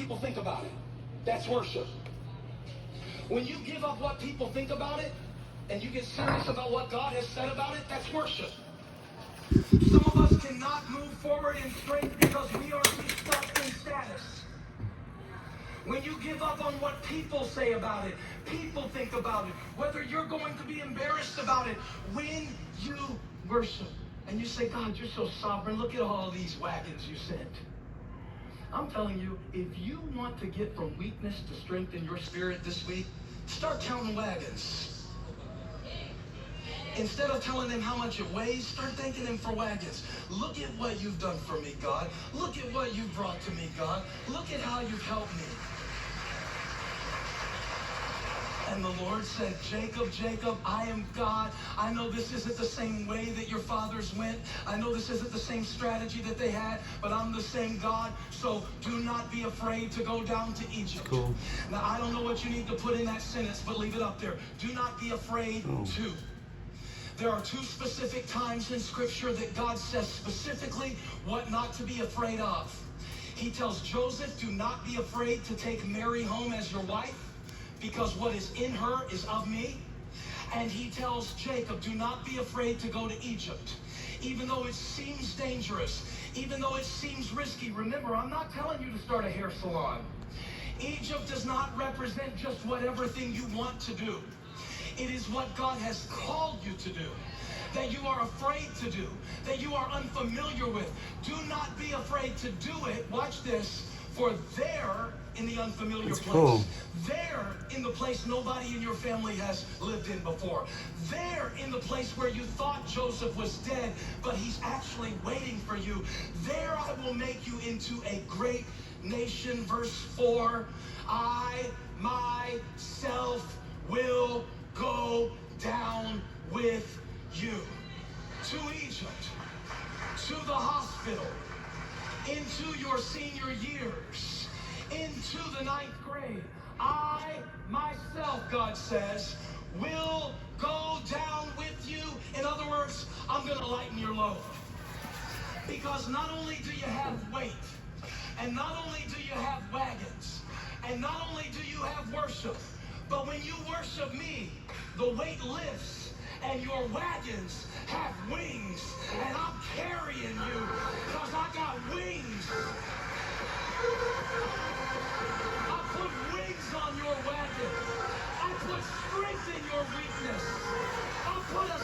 people think about it, that's worship. When you give up what people think about it, and you get serious about what God has said about it, that's worship. Some of us cannot move forward in strength because we are stuck in status. When you give up on what people say about it, people think about it, whether you're going to be embarrassed about it, when you worship and you say, God, you're so sovereign, look at all these wagons you sent. I'm telling you, if you want to get from weakness to strength in your spirit this week, start counting wagons. Instead of telling them how much it weighs, start thanking them for wagons. Look at what you've done for me, God. Look at what you've brought to me, God. Look at how you've helped me. And the Lord said, Jacob, Jacob, I am God. I know this isn't the same way that your fathers went. I know this isn't the same strategy that they had, but I'm the same God. So do not be afraid to go down to Egypt. Cool. Now, I don't know what you need to put in that sentence, but leave it up there. Do not be afraid to. There are two specific times in Scripture that God says specifically what not to be afraid of. He tells Joseph, do not be afraid to take Mary home as your wife, because what is in her is of me. And he tells Jacob, do not be afraid to go to Egypt. Even though it seems dangerous, even though it seems risky. Remember, I'm not telling you to start a hair salon. Egypt does not represent just whatever thing you want to do. It is what God has called you to do, that you are afraid to do, that you are unfamiliar with. Do not be afraid to do it. Watch this. For there, in the unfamiliar place, cool. There, in the place nobody in your family has lived in before, there, in the place where you thought Joseph was dead, but he's actually waiting for you, there I will make you into a great nation. Verse 4, I myself will go down with you to Egypt, to the hospital, into your senior years, into the 9th grade. I myself, God says, will go down with you. In other words, I'm going to lighten your load. Because not only do you have weight, and not only do you have wagons, and not only do you have worship, but when you worship me, the weight lifts, and your wagons have wings, and I'm carrying you because I got wings. I put wings on your wagon. I put strength in your weakness. I put a